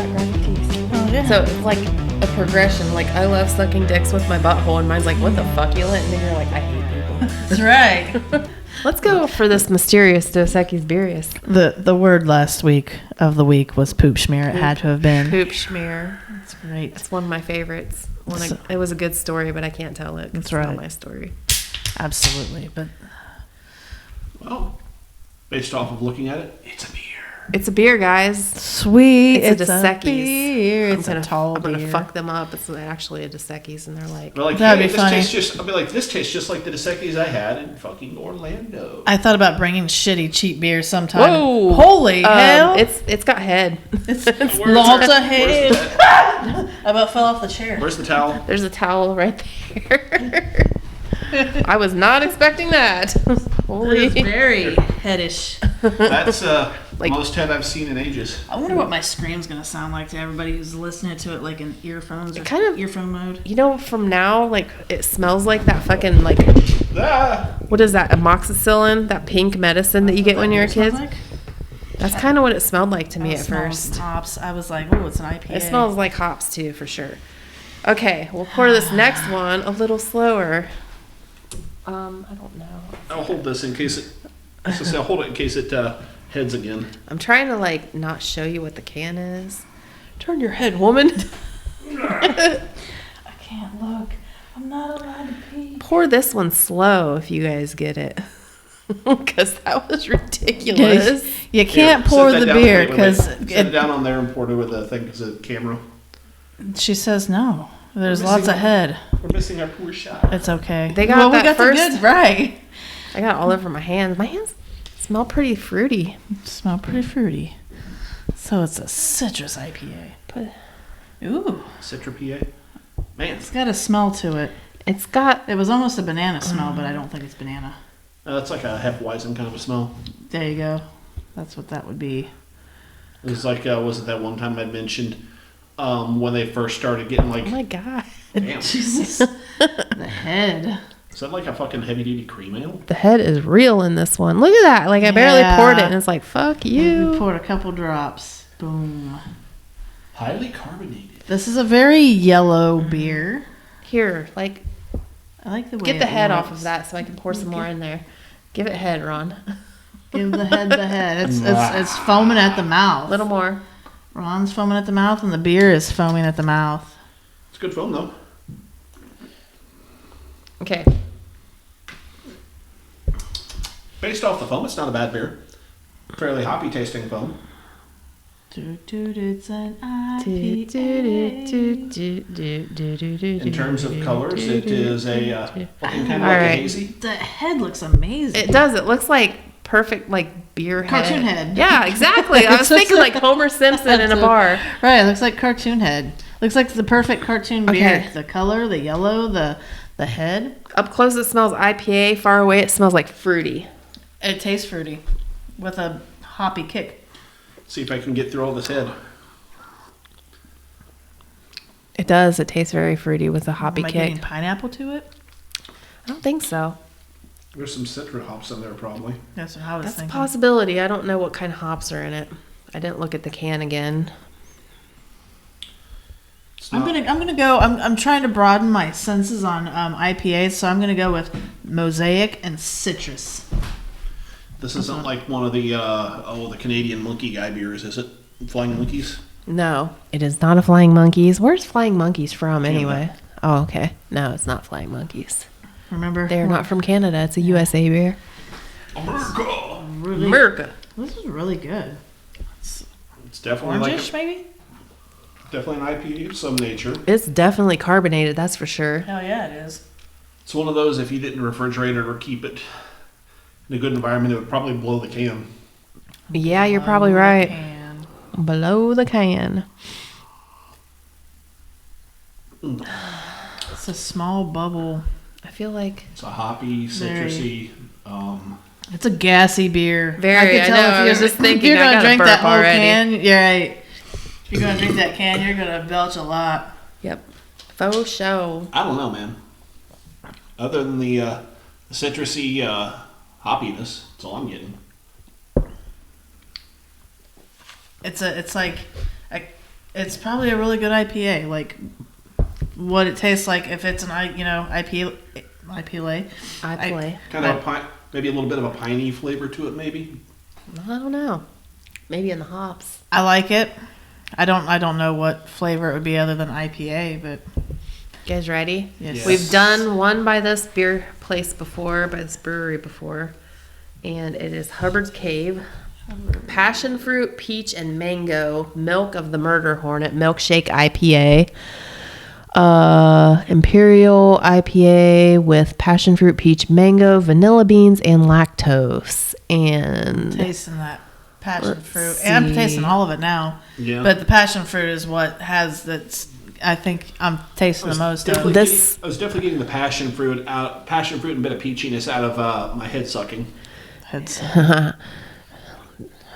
got graphic teeth. Oh, yeah. So it's like a progression. Like, I love sucking dicks with my butthole, and mine's like, what the fuck, you let? And then you're like, I hate people. That's right. Let's go for this mysterious Dos Equis Beerious. The word last week of the week was poop schmear. It had to have been. Poop schmear. That's great. It's one of my favorites. It was a good story, but I can't tell it. That's It's right. not my story. Absolutely. But Well, based off of looking at it, it's a beer. It's a beer, guys. sweet. It's a It's Dos Equis. beer. It's a tall I'm beer. gonna fuck them up. It's actually a Dos Equis, and they're like, But like, That'd hey, be this funny. tastes just. I'll be like, this tastes just like the Dos Equis I had in fucking Orlando. I thought about bringing shitty cheap beer sometime. whoa, Holy hell! It's got head. It's Where's lots the- of head. where's the- I about fell off the chair. Where's the towel? There's a towel right there. I was not expecting that. It Holy. is very headish. That's Like- most head I've seen in ages. I wonder what my scream's gonna sound like to everybody who's listening to it, like in earphones or kind of- earphone mode. You know, from now, like, it smells like that fucking, like, Ah! what is that? Amoxicillin? That pink medicine that you get when you're a kid? Like? That's kind of what it smelled like to me It at smells first. Hops. I was like, oh, it's an IPA. It smells like hops too, for sure. Okay, we'll pour this next one a little slower. I don't know. I'll hold this in case it. I'll hold it in case it heads again. I'm trying to, like, not show you what the can is. Turn your head, woman. I can't look. I'm not allowed to pee. Pour this one slow if you guys get it. Because that was ridiculous. You can't Here, pour set the that down. beer Wait, because set it down on there and pour it with the thing because the camera. she says no. There's We're lots missing ahead. We're missing our poor shot. It's okay. They got well, we that got first- the good right. I got all over my hands. My hands smell pretty fruity. Smell pretty fruity. So it's a citrus IPA. But Ooh, Citra PA. Man, it's got a smell to it. it's got, It was almost a banana smell, but I don't think it's banana. that's like a Hefeweizen kind of a smell. There you go. That's what that would be. It was like, was it that one time I mentioned when they first started getting like, oh my God. damn, is Jesus. The head. that like a fucking heavy duty cream ale? The head is real in this one. Look at that. Like, I barely Yeah. poured it, and it's like, fuck We you. poured a couple drops. Boom. Highly carbonated. This is a very yellow beer. Here, like, I like the way get the it head off looks. of that so I can pour some more in there. Give it head, Ron. Give the head the head. It's foaming at the mouth. A little more. Ron's foaming at the mouth, and the beer is foaming at the mouth. It's good foam though. Okay. Based off the foam, it's not a bad beer. Fairly hoppy tasting foam. It's an In IPA. In terms of colors, it is a looking kind of All like right. a hazy. The head looks amazing. It does. It looks like perfect, like, beer head. Cartoon head. Yeah, exactly. I was thinking like Homer Simpson in a bar. Right, it looks like cartoon head. Looks like the perfect cartoon beer. Okay. The color, the yellow, the head. Up close, it smells IPA. Far away, it smells like fruity. It tastes fruity with a hoppy kick. See if I can get through all this head. It does. It tastes very fruity with a hoppy Am I kick. getting pineapple to it? I don't think so. There's some citron hops in there probably. That's what I was That's a thinking. possibility. I don't know what kind of hops are in it. I didn't look at the can again. It's I'm not- gonna go. I'm trying to broaden my senses on IPAs, so I'm gonna go with mosaic and citrus. This isn't like one of the the Canadian monkey guy beers, is it? Flying Monkeys? No, it is not a Flying Monkeys. Where's Flying Monkeys from Canada. anyway? Oh, okay. No, it's not Flying Monkeys. Remember? They're not from Canada. It's a USA beer. America! Really, America. This is really good. It's definitely Orangish, like maybe? definitely an IPA of some nature. It's definitely carbonated, that's for sure. Hell yeah, it is. It's one of those, if you didn't refrigerate it or keep it in a good environment, it would probably blow the can. Yeah, you're probably right. Below the can. It's a small bubble. I feel like It's a hoppy, citrusy. It's a gassy beer. Very, I know, I was just thinking, If you're I gonna gotta drink burp that whole already. can, you're right. If you're gonna drink that can, you're gonna belch a lot. yep. Faux show. I don't know, man. Other than the citrusy hoppiness, that's all I'm getting. It's like a it's probably a really good IPA. Like what it tastes like if it's an IPA. IPA. Kind of maybe a little bit of a piney flavor to it, maybe. I don't know. Maybe in the hops. I like it. I don't know what flavor it would be other than IPA, but You guys ready? yes. We've done one by this beer place before, by this brewery before, and it is Hubbard's Cave. Passion fruit, peach, and mango, milk of the murder hornet, milkshake IPA. Imperial IPA with passion fruit, peach, mango, vanilla beans, and lactose. And Tasting that passion Let's fruit. And I'm tasting see. all of it now. Yeah. But the passion fruit is what has that's. I think I'm tasting the most of. Definitely This- I was definitely getting the passion fruit and a bit of peachiness out of my head sucking.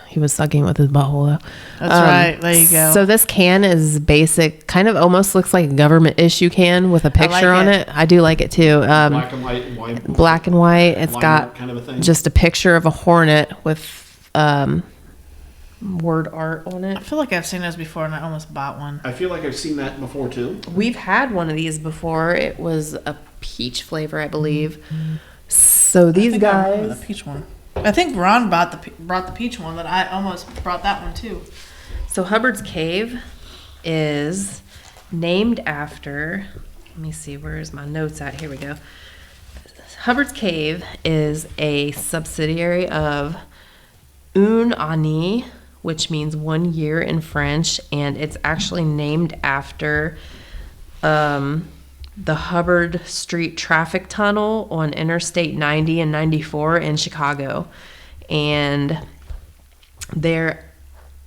he was sucking with his butthole, though. That's right. There you go. So this can is basic, kind of almost looks like a government issue can with a picture on it. it. I do like it too. Black and white wine. Black and white. It's wine got kind of a thing. just a picture of a hornet with word art on I it. feel like I've seen those before, and I almost bought one. I feel like I've seen that before too. We've had one of these before. It was a peach flavor, I believe. So these I think I remember guys. the peach one. I think Ron brought the peach one, but I almost brought that one too. So Hubbard's Cave is named after. Let me see. Where's my notes at? Here we go. Hubbard's Cave is a subsidiary of Un Ani, which means 1 year in French, and it's actually named after the Hubbard Street traffic tunnel on Interstate 90 and 94 in Chicago. And they're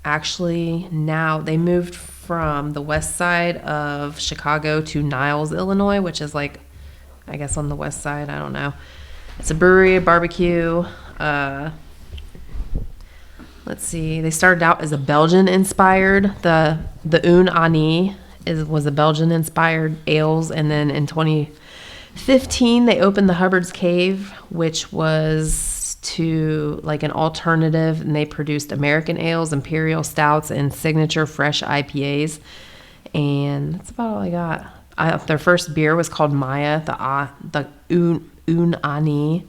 actually now, they moved from the west side of Chicago to Niles, Illinois, which is like, I guess on the west side, I don't know. It's a brewery, a barbecue. Let's see, they started out as a Belgian-inspired. The Un Ani was a Belgian-inspired ales, and then in 2015 they opened the Hubbard's Cave, which was to like an alternative, and they produced American ales, imperial stouts, and signature fresh IPAs. And that's about all I got. Their first beer was called Maya, the Un Ani.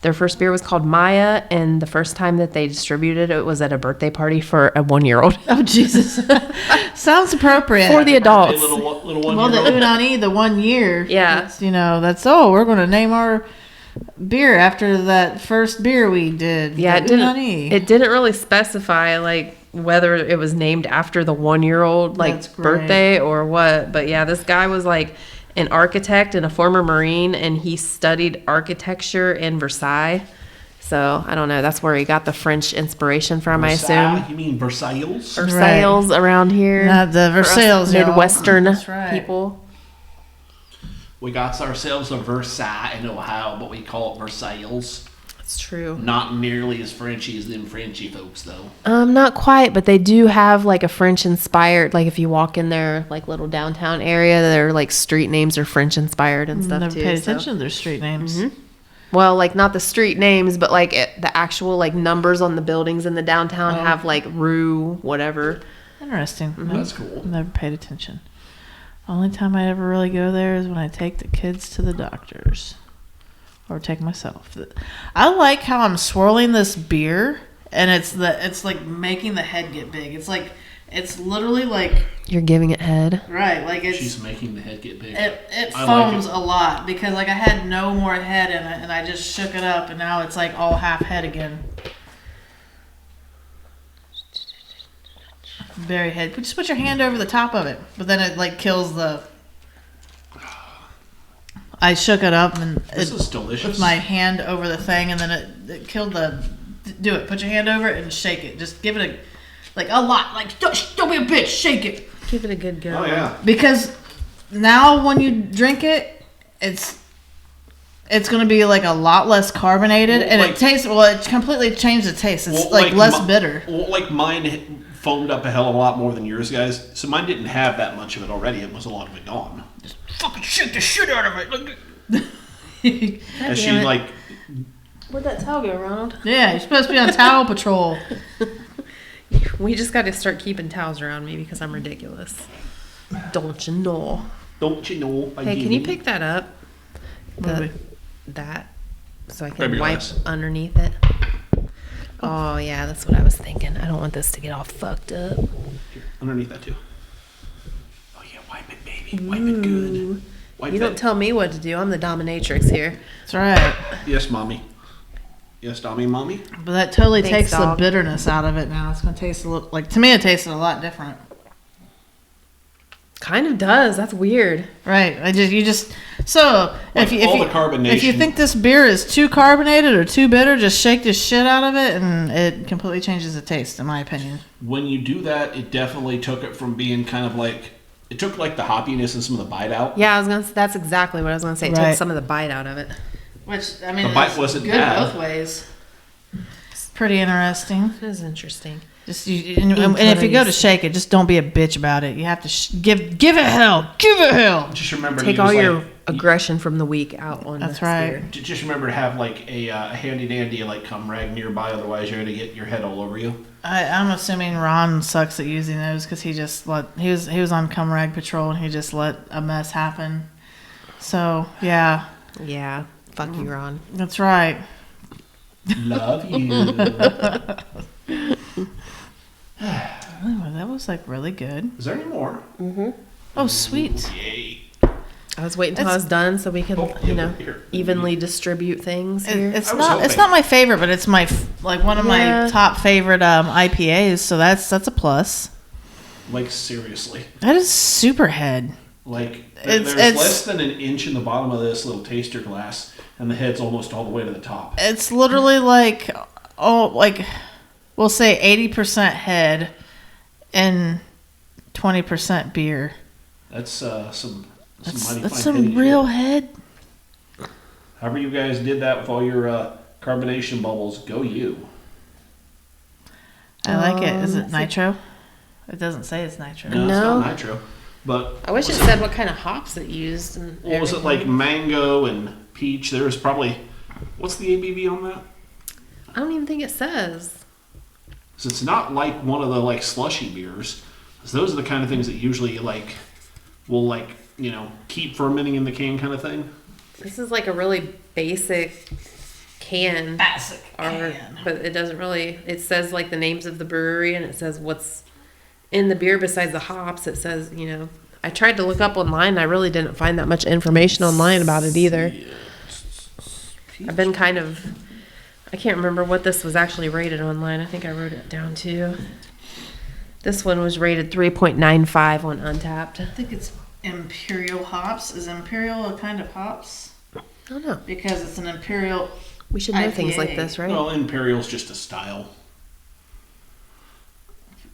Their first beer was called Maya, and the first time that they distributed it was at a birthday party for a 1-year-old. Oh Jesus! Sounds appropriate For the adults. Little one. Well, the Unani, the 1 year. Yeah. That's, we're going to name our beer after that first beer we did. Yeah, the Unani. it didn't really specify like whether it was named after the 1-year-old like That's great. birthday or what. But yeah, this guy was like an architect and a former Marine, and he studied architecture in Versailles. So I don't know. That's where he got the French inspiration from, I assume. You mean Versailles? Versailles around here. Not the For us Versailles, y'all. Midwestern That's right. people. We got ourselves a Versailles in Ohio, but we call it Versailles. It's true. Not nearly as Frenchy as them Frenchy folks, though. Not quite, but they do have like a French inspired, like if you walk in their like little downtown area, their like street names are French inspired and stuff Never too. paid so- attention to their street names. Well, like not the street names, but like the actual like numbers on the buildings in the downtown Oh. have like Rue, whatever. Interesting. That's cool. Never paid attention. Only time I ever really go there is when I take the kids to the doctors. Or take myself. I like how I'm swirling this beer, and it's like making the head get big. It's literally like You're giving it head. right, like it's She's making the head get big. it I like foams it. a lot because like I had no more head in it, and I just shook it up, and now it's like all half head again. Very head. Just put your hand over the top of it, but then it like kills the. I shook it up and This is delicious. with my hand over the thing, and then it killed the. Do it. Put your hand over it and shake it. Just give it a lot. Like don't be a bitch. Shake it. Give it a good go. Oh, yeah. Because now when you drink it, it's gonna be like a lot less carbonated, Well, and like- it tastes. Well, it completely changed the taste. It's Well, like less mi- bitter. Well, like mine foamed up a hell of a lot more than yours, guys. So mine didn't have that much of it already. It was a lot of it gone. Just fucking shake the shit out of it. Look. As she damn it. like, Where'd that towel go, Ronald? Yeah, you're supposed to be on towel patrol. We just got to start keeping towels around me because I'm ridiculous. Don't you know? Don't you know? Hey, can you pick that up? Maybe. That so I Grab can your wipe glass. underneath it. Oh yeah, that's what I was thinking. I don't want this to get all fucked up. Here, underneath that too. Oh yeah, wipe it, baby. Wipe it good. Wipe You that. don't tell me what to do. I'm the dominatrix here. That's right. Yes, mommy. Yes, mommy. But that totally Thanks, takes dog. the bitterness out of it now. It's going to taste a little, like, to me, it tasted a lot different. Kind of does. That's weird. Right. So, Like all the carbonation. if you think this beer is too carbonated or too bitter, just shake the shit out of it and it completely changes the taste, in my opinion. When you do that, it definitely took it from being kind of like it took like the hoppiness and some of the bite out. Yeah, that's exactly what I was gonna say. It Right. took some of the bite out of it. Which, I mean, The bite it's wasn't good bad. both ways. It's pretty interesting. It is interesting. Just and if you go to shake it, just don't be a bitch about it. You have to give it hell. Give it hell. Just remember to Take use, all like, your aggression from the week out on That's the right. spear. Just remember to have like a handy dandy like cum rag nearby, otherwise you're gonna get your head all over you. I'm assuming Ron sucks at using those because he was on cum rag patrol and he just let a mess happen. So yeah, Yeah. Fuck you, Ron. that's right. Love you. Oh, that was like really good. Is there any more? Oh, sweet. Yay. I was waiting until I was done so we could, Oh, here. evenly distribute things here. It's I was not. It's hoping. not my favorite, but it's my like one of Yeah. my top favorite IPAs. So that's a plus. Like seriously. That is super head. Like It's- there's it's- less than an inch in the bottom of this little taster glass, and the head's almost all the way to the top. It's literally like we'll say 80% head and 20% beer. That's some That's mighty fine some heady real shit. head. However you guys did that with all your carbonation bubbles, go you. I like it. Is it Let's nitro? It doesn't say it's nitro. No, No. it's not nitro. But I wish it said what kind of hops it used. And what was it everything. like? Mango and peach. There was probably what's the ABV on that? I don't even think it says. So it's not like one of the like slushy beers. So those are the kind of things that usually like will like keep fermenting in the can kind of thing. This is like a really basic can. Basic But it doesn't really. It says like the names of the brewery and it says what's in the beer besides the hops. It says, I tried to look up online and I really didn't find that much information online about it either. I've been I can't remember what this was actually rated online. I think I wrote it down too. This one was rated 3.95 on Untapped. I think it's Imperial hops. Is Imperial a kind of hops? I don't know. Because it's an Imperial. We should know things like IPA. this, right? Well, Imperial's just a style.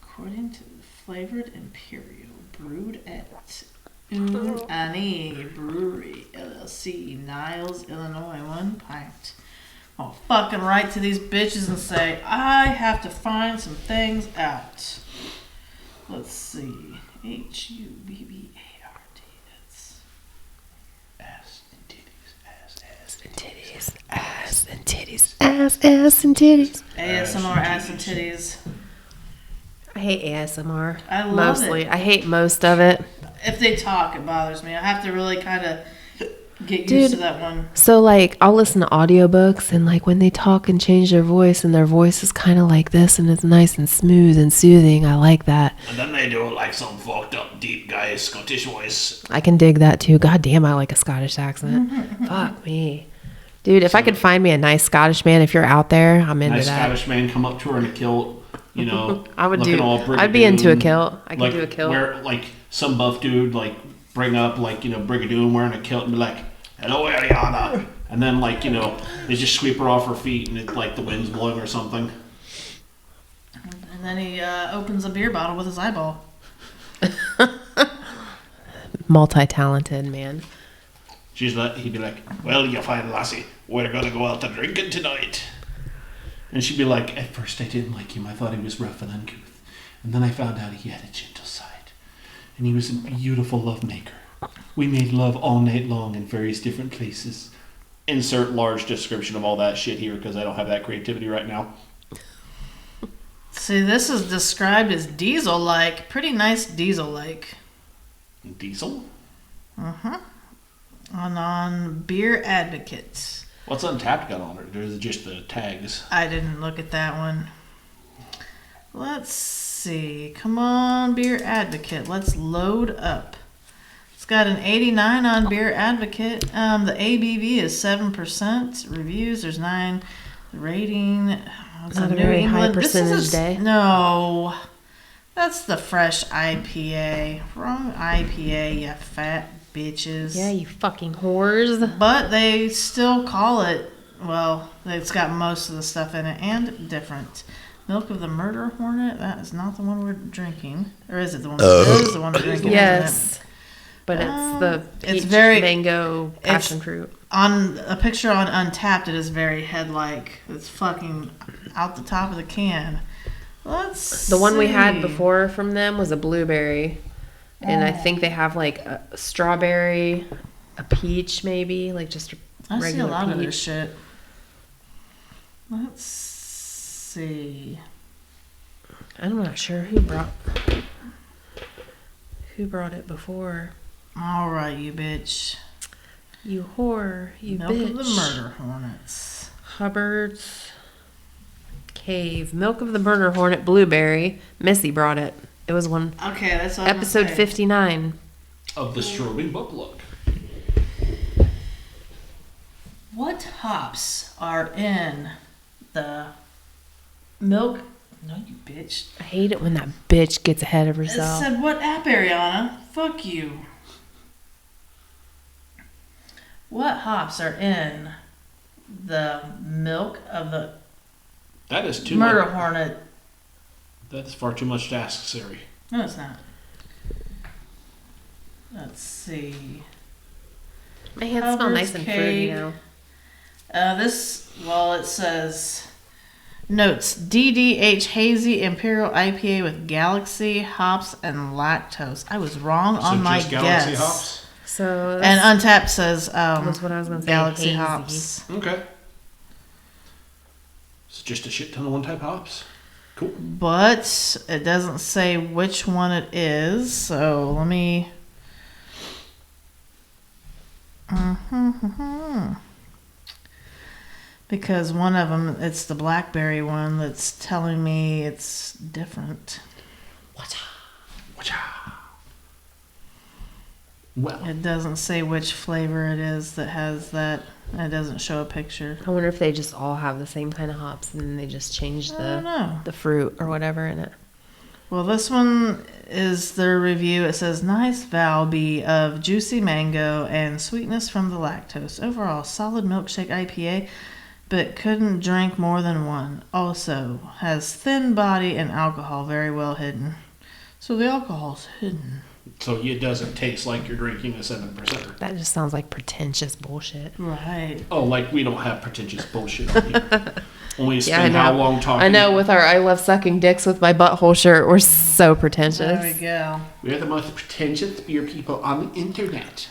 According to the flavored Imperial, brewed at Unani Brewery LLC, Niles, Illinois, 1 pint. I'll fucking write to these bitches and say I have to find some things out. Let's see, HUBBARD. That's Ass and titties, ass And titties, ass and titties, ass and titties. ASMR ass and titties. I hate ASMR. I love mostly. it. I hate most of it. If they talk, it bothers me. I have to really kind of get used Dude. to that one. So like I'll listen to audiobooks and like when they talk and change their voice and their voice is kind of like this and it's nice and smooth and soothing. I like that. And then they do like some fucked up deep guy Scottish voice. I can dig that too. God damn, I like a Scottish accent. Fuck me. Dude, if I could find me a nice Scottish man, if you're out there, I'm into Nice that. Scottish man come up to her in a kilt, I would looking do. all I'd be into a brigadoon. kilt. I could Like do a kilt. where like some buff dude like bring up like brigadoon wearing a kilt and be like, "Hello, Ariana," and then like they just sweep her off her feet and it's like the wind's blowing or something. And then he opens a beer bottle with his eyeball. Multi-talented man. He'd be like, "Well, you fine lassie, we're gonna go out to drinking tonight." And she'd be like, "At first I didn't like him. I thought he was rough and uncouth. And then I found out he had a gentle side. And he was a beautiful love maker. We made love all night long in various different places." Insert large description of all that shit here because I don't have that creativity right now. See, this is described as diesel-like. Pretty nice diesel-like. Diesel? On Beer Advocate. What's Untapped got on it? Or is it just the tags? I didn't look at that one. Let's see. Come on, Beer Advocate. Let's load up. It's got an 89 on Beer Advocate. The ABV is 7%. Reviews, there's 9. The rating. It's Not a New very high England. This percentage is day. No. That's the fresh IPA. Wrong IPA, you fat bitches. Yeah, you fucking whores. But they still call it, well, it's got most of the stuff in it and different. Milk of the Murder Hornet, that is not the one we're drinking. Or is it the one? It is the one we're drinking. Yes. But it's the peach, mango, passion fruit. On a picture on Untapped, it is very head-like. It's fucking out the top of the can. The one we had before from them was a blueberry. And I think they have like a strawberry, a peach maybe, like just a I regular see a lot peach. of this shit. Let's see. I'm not sure who brought it before. All right, you bitch. You whore, you Milk bitch. of the Murder Hornets. Hubbard's Cave. Milk of the Murder Hornet blueberry. Missy brought it. It was one. Okay, that's what Episode 59. Of the Strobing Book Look. What hops are in the milk? No, you bitch. I hate it when that bitch gets ahead of It herself. said, what app, Ariana? Fuck you. What hops are in the milk of the That is too Murder much. Hornet? That is far too much to ask, Siri. No, it's not. Let's see. My hands smell nice and fruity now. It says, notes, DDH Hazy Imperial IPA with Galaxy hops and lactose. I was wrong on my just Galaxy guess. hops? So And that's, Untapped says, that's what I was going to say. Galaxy hazy. hops. Okay. It's just a shit ton of one type hops. Cool. But it doesn't say which one it is, so let me... Because one of them, it's the blackberry one that's telling me it's different. Well, It doesn't say which flavor it is that has that. It doesn't show a picture. I wonder if they just all have the same kind of hops and then they just change I don't know. the fruit or whatever in it. Well, this one is their review. It says, nice Valby of juicy mango and sweetness from the lactose. Overall, solid milkshake IPA, but couldn't drink more than one. Also, has thin body and alcohol very well hidden. So the alcohol's hidden. so it doesn't taste like you're drinking a 7%. That just sounds like pretentious bullshit. Right. Oh, like we don't have pretentious bullshit on here. Only Yeah, spend I how know. long talking. I know with our I love sucking dicks with my butthole shirt, we're so pretentious. There we go. We're the most pretentious beer people on the internet.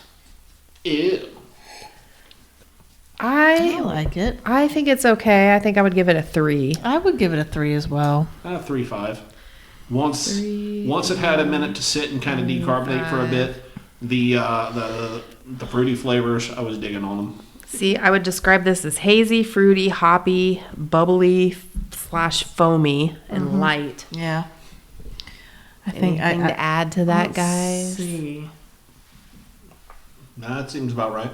Ew. I like it. I think it's okay. I think I would give it a 3. I would give it a 3 as well. 3.5. Once it had a minute to sit and kind of decarbonate for a bit, the fruity flavors, I was digging on them. See, I would describe this as hazy, fruity, hoppy, bubbly / foamy, and light. Yeah. I think Anything to add to that, let's guys? see. That seems about right.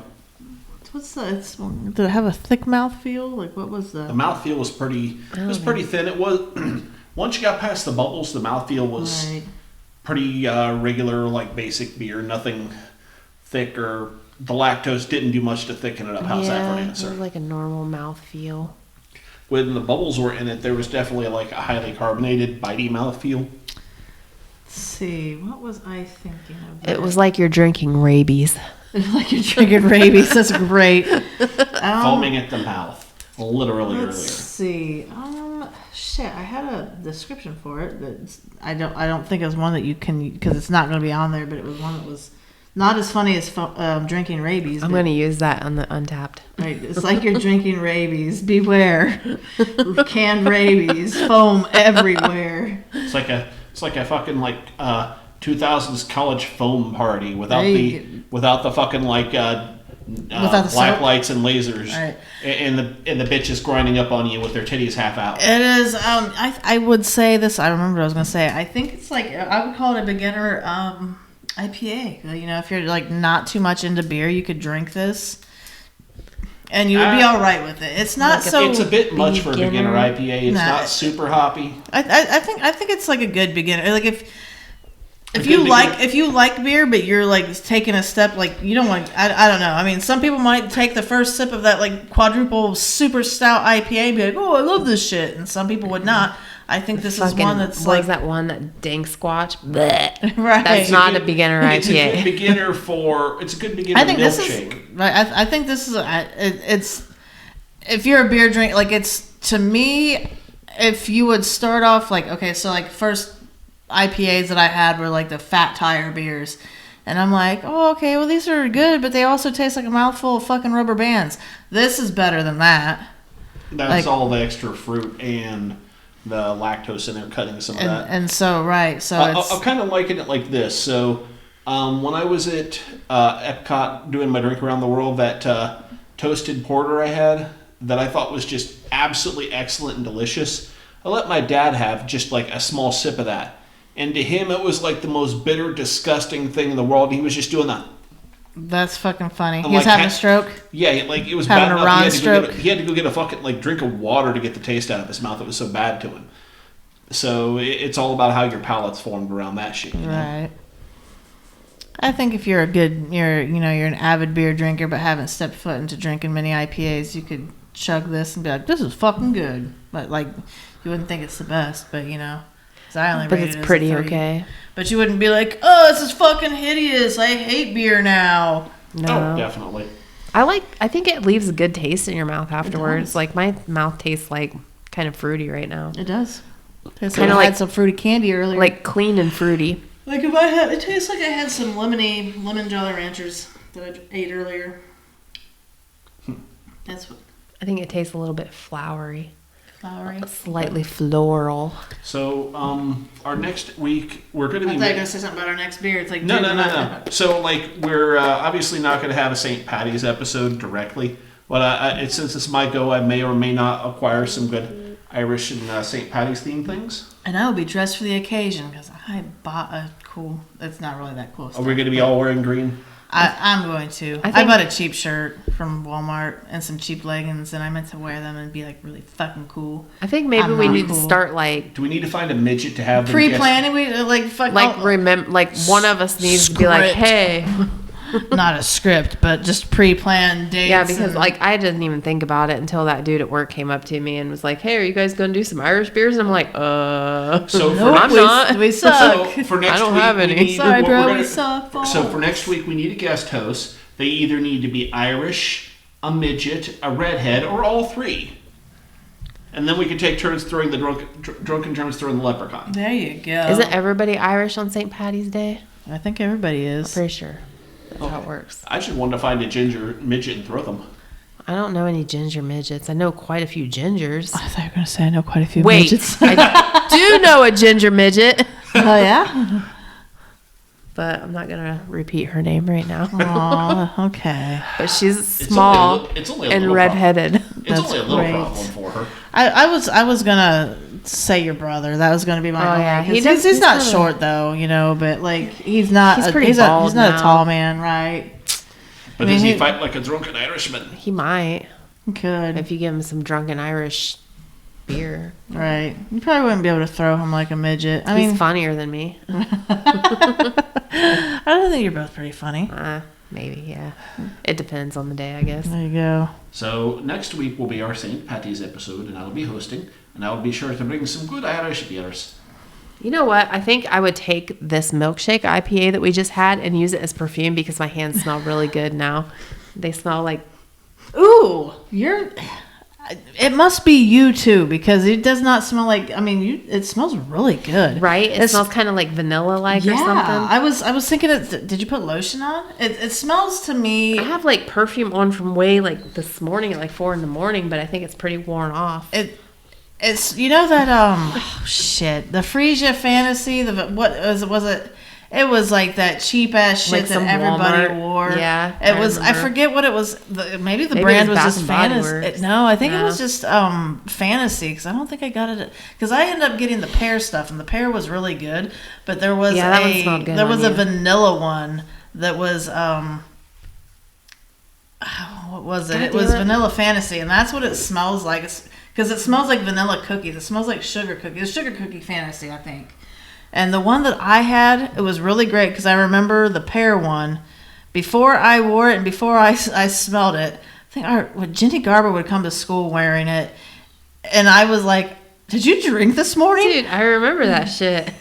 What's that? Did it have a thick mouthfeel? Like, what was The that? mouthfeel was pretty. It was pretty thin. It was once you got past the bubbles, the mouthfeel was Right. pretty regular, like basic beer. Nothing thick or the lactose didn't do much to thicken it up. How's that for an it answer? was like a normal mouth feel. When the bubbles were in it, there was definitely like a highly carbonated, bitey mouthfeel. Let's see. What was I thinking of? It was like you're drinking rabies. like you're drinking rabies. That's great. Foaming at the mouth, literally Let's earlier. see. Shit. I had a description for it, but I don't think it was one that you can, because it's not going to be on there. But it was one that was Not as funny as drinking rabies. I'm going to use that on the Untapped. Right, it's like you're drinking rabies. Beware, canned rabies, foam everywhere. It's like a fucking 2000s college foam party without the fucking black lights and lasers, right. and the bitches grinding up on you with their titties half out. It is. I would say this. I remember what I was gonna say. I think it's like I would call it a beginner IPA. You know, if you're like not too much into beer, you could drink this, and you would be all right with it. It's not so. It's a bit much for a beginner IPA. It's not super hoppy. I think it's like a good beginner. Like if you like beer, but you're like taking a step, like you don't want. I don't know. I mean, some people might take the first sip of that like quadruple super stout IPA and be like, oh, I love this shit, and some people would not. I think this is one that's what is that one, that dank squatch? Blech. Right. That's not a beginner IPA. It's a good beginner milkshake. I think this is it's if you're a beer drink, like it's, to me, if you would start off like, okay, so like first IPAs that I had were like the Fat Tire beers, and I'm like, oh, okay, well these are good, but they also taste like a mouthful of fucking rubber bands. This is better than that. That's all the extra fruit and the lactose in there, cutting some of that. And so, right. So I'm kind of liking it like this. So when I was at Epcot doing my drink around the world, that toasted porter I had that I thought was just absolutely excellent and delicious, I let my dad have just like a small sip of that. And to him, it was like the most bitter, disgusting thing in the world. He was just doing that. That's fucking funny. He was having a stroke? Yeah, like it was having bad a Ron stroke. He had to go get a fucking drink of water to get the taste out of his mouth. It was so bad to him. So it's all about how your palate's formed around that shit. You know? Right. I think if you're you're an avid beer drinker but haven't stepped foot into drinking many IPAs, you could chug this and be like, this is fucking good. But like, you wouldn't think it's the best, but you know. But it's pretty okay. But you wouldn't be like, oh, this is fucking hideous. I hate beer now. No. Oh, definitely. I think it leaves a good taste in your mouth afterwards. Like my mouth tastes like kind of fruity right now. It does. Tastes kind of like I had some fruity candy earlier. Like clean and fruity. Like it tastes like I had some lemon Jolly Ranchers that I ate earlier. That's what. I think it tastes a little bit flowery. Slightly Okay. floral. So, our next week, we're going to be... I thought you were going to say something about our next beer. It's like... No. So, we're obviously not going to have a St. Patty's episode directly, but since it's my go, I may or may not acquire some good Irish and St. Patty's themed things. And I will be dressed for the occasion, because I bought a cool... It's not really that cool stuff. Are we going to be all wearing green? I'm going to. I bought a cheap shirt from Walmart and some cheap leggings, and I meant to wear them and be like really fucking cool. I think maybe we need to start Do we need to find a midget to have pre-planning? We remember one of us needs to be like, hey. Not a script, but just pre-planned dates. Yeah, because I didn't even think about it until that dude at work came up to me and was like, "Hey, are you guys going to do some Irish beers?" And I'm like, So I'm not. We suck. So for next I don't week, have any. Sorry, bro. We suck. So for next week, we need a guest host. They either need to be Irish, a midget, a redhead, or all three. And then we can take turns throwing the drunken turns throwing the leprechaun. There you go. Isn't everybody Irish on St. Patty's Day? I think everybody is. I'm pretty sure. That's how it works. I just wanted to find a ginger midget and throw them. I don't know any ginger midgets. I know quite a few gingers. I thought you were going to say I know quite a few midgets. I do know a ginger midget. Oh, yeah? But I'm not going to repeat her name right now. Oh, okay. But she's small and redheaded. It's only a little problem for her. I was going to say your brother. That was going to be my yeah. He's not short, though, but like he's not he's pretty bald he's not now. A tall man, right? But does he fight like a drunken Irishman? He might. He could. If you give him some drunken Irish beer. Right. You probably wouldn't be able to throw him like a midget. He's funnier than me. I don't think you're both pretty funny. Maybe, yeah. It depends on the day, I guess. There you go. So next week will be our St. Patty's episode, and I'll be hosting, and I'll be sure to bring some good Irish beers. You know what? I think I would take this milkshake IPA that we just had and use it as perfume because my hands smell really good now. They smell like... Ooh, It must be you too, because it does not smell like. I mean, it smells really good, Right? It smells kind of like vanilla-like or something. I was thinking. Did you put lotion on? It smells to me. I have like perfume on from way like this morning at like 4 a.m, but I think it's pretty worn off. It's you know that the Frisia Fantasy, what was it? It was like that cheap ass shit Like that some everybody Walmart. wore. Yeah, it was. I remember. forget what it was. Maybe the Maybe brand it was was just Bath and Body Fantasy. Works. No, I think it No. was just Fantasy, because I don't think I got it because I ended up getting the pear stuff, and the pear was really good. But there was Yeah, that one smelled good there on was a you. vanilla one that was what was it? God It was damn it. Vanilla Fantasy, and that's what it smells like. Because it smells like vanilla cookies. It smells like sugar cookies. It's Sugar Cookie Fantasy, I think. And the one that I had, it was really great because I remember the pear one. Before I wore it and before I smelled it, I think Jenny Garber would come to school wearing it. And I was like, did you drink this morning? Dude, I remember that shit.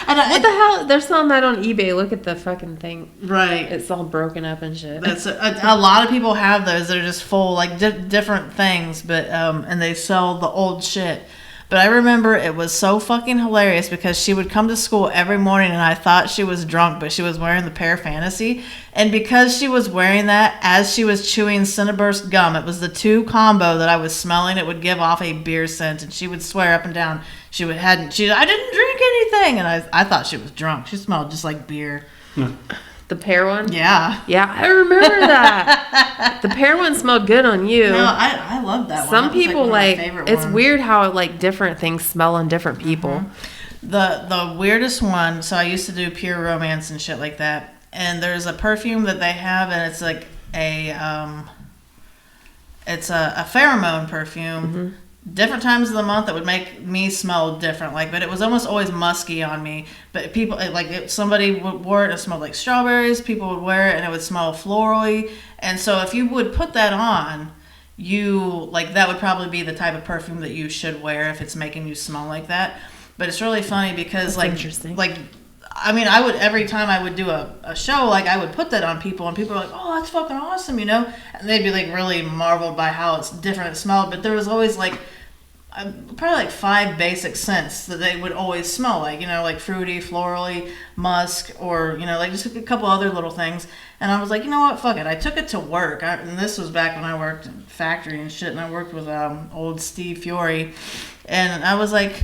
And What the hell? They're selling that on eBay. Look at the fucking thing. Right. It's all broken up and shit. That's a lot of people have those. They're just full, like, different things, but and they sell the old shit. But I remember it was so fucking hilarious because she would come to school every morning and I thought she was drunk, but she was wearing the Pear Fantasy. And because she was wearing that, as she was chewing Cinnaburst gum, it was the two combo that I was smelling. It would give off a beer scent, and she would swear up and down I didn't drink anything. And I thought she was drunk. She smelled just like beer. The pear one? Yeah. Yeah, I remember that. The pear one smelled good on you. No, I love that one. Some That was, people one of my like favorite it's ones. weird how like different things smell on different people. The weirdest one, so I used to do Pure Romance and shit like that. And there's a perfume that they have, and it's like it's a pheromone perfume. Different times of the month it would make me smell different, but it was almost always musky on me. But people if somebody wore it, it smelled like strawberries. People would wear it and it would smell florally. And so if you would put that on, that would probably be the type of perfume that you should wear if it's making you smell like that. But it's really funny because That's interesting. I would, every time I would do a show, I would put that on people, and people were like, oh, that's fucking awesome, And they'd be, really marveled by how it's different it smelled. But there was always, probably, 5 basic scents that they would always smell like, fruity, florally, musk, or, just a couple other little things. And I was like, you know what, fuck it. I took it to work. And this was back when I worked in factory and shit, and I worked with old Steve Fiore. And I was like,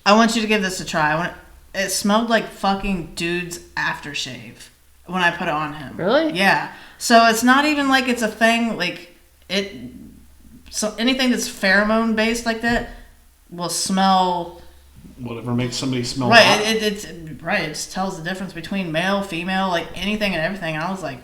I want you to give this a try. It smelled like fucking dude's aftershave when I put it on him. Really? Yeah. So it's not even like it's a thing. So anything that's pheromone based like that will smell. Whatever makes somebody smell Right. hot. It just tells the difference between male, female, anything and everything. And I was like,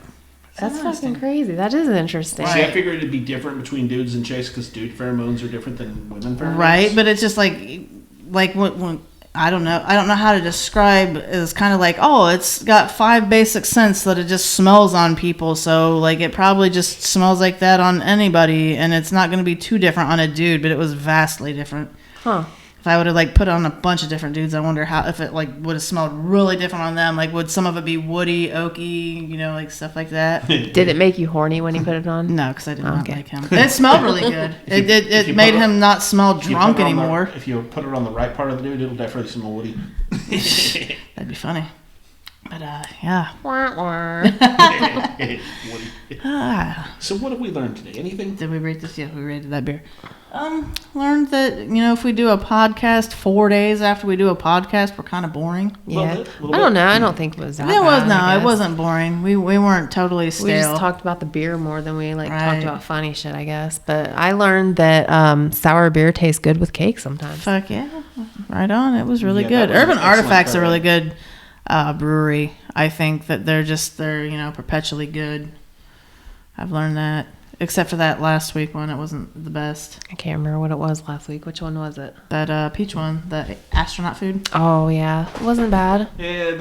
That's fucking crazy. That is interesting. See, I figured it'd be different between dudes and chicks because dude pheromones are different than women pheromones. Right, but it's just when I don't know how to describe. It's kind of it's got 5 basic scents that it just smells on people. So it probably just smells like that on anybody, and it's not going to be too different on a dude. But it was vastly different. Huh. If I would have put it on a bunch of different dudes, I wonder if it would have smelled really different on them. Would some of it be woody, oaky, stuff like that? Did it make you horny when you put it on? No, because I did not Okay. like him. It smelled really good. If It you made put it- him not smell If you drunk put it on anymore. if you put it on the right part of the dude, it'll definitely smell woody. That'd be funny. But yeah. Wah, wah. Woody. Ah. So what have we learned today? Anything? Did we rate this? Yeah, we rated that beer. Learned that if we do a podcast 4 days after we do a podcast, we're kind of boring. Yeah. Little I don't bit. know. I don't think it was that It was bad, I it guess. wasn't boring. We weren't totally We stale. just talked about the beer more than we Right. talked about funny shit, I guess. But I learned that sour beer tastes good with cake sometimes. Fuck yeah, right on. It was really Yeah, good. that was Urban an excellent Artifact's a really pairing. good brewery. I think that they're perpetually good. I've learned that. Except for that last week one, it wasn't the best. I can't remember what it was last week. Which one was it? That peach one, the astronaut food. Oh, yeah. It wasn't bad. Yeah,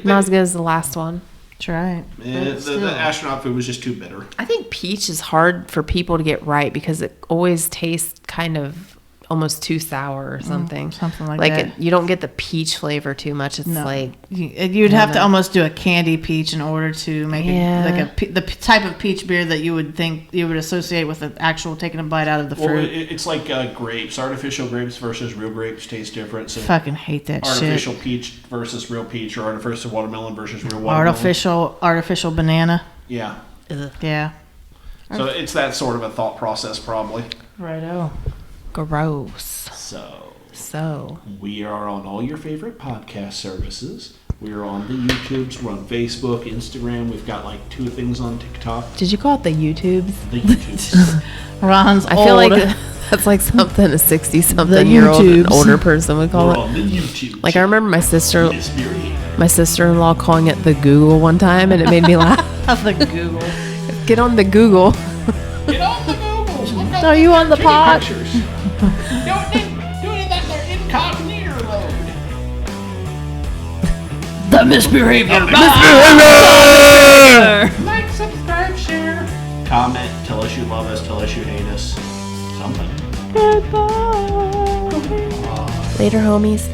Not as good as the last one. That's right. the astronaut food was just too bitter. I think peach is hard for people to get right because it always tastes kind of almost too sour or something. something like like that. you don't get the peach flavor too much. It's like You'd have to almost do a candy peach in order to make Yeah. it like the type of peach beer that you would think you would associate with an actual taking a bite out of the Well, fruit. it's like grapes. Artificial grapes versus real grapes taste different. So Fucking hate that artificial shit. peach versus real peach, or artificial watermelon versus real watermelon. Artificial banana. Yeah. Yeah. So it's that sort of a thought process, probably. Righto. gross. So we are on all your favorite podcast services. We are on the YouTubes. We're on Facebook, Instagram. We've got like 2 things on TikTok. Did you call it the YouTubes? The YouTubes. Ron's I feel old. like that's like something a 60-something The year old YouTubes. older person would call We're it. on the YouTube. Like I remember my MisBEERhavior. sister-in-law calling it the Google one time, and it made me laugh. the Google. Get on the Google. Get on the Googles. Look up Are you on the chicken pod? pictures. Do it that there incognito mode. The misBEERhavior. Like, subscribe, share, comment. Tell us you love us. Tell us you hate us. Something. Goodbye. Later, homies.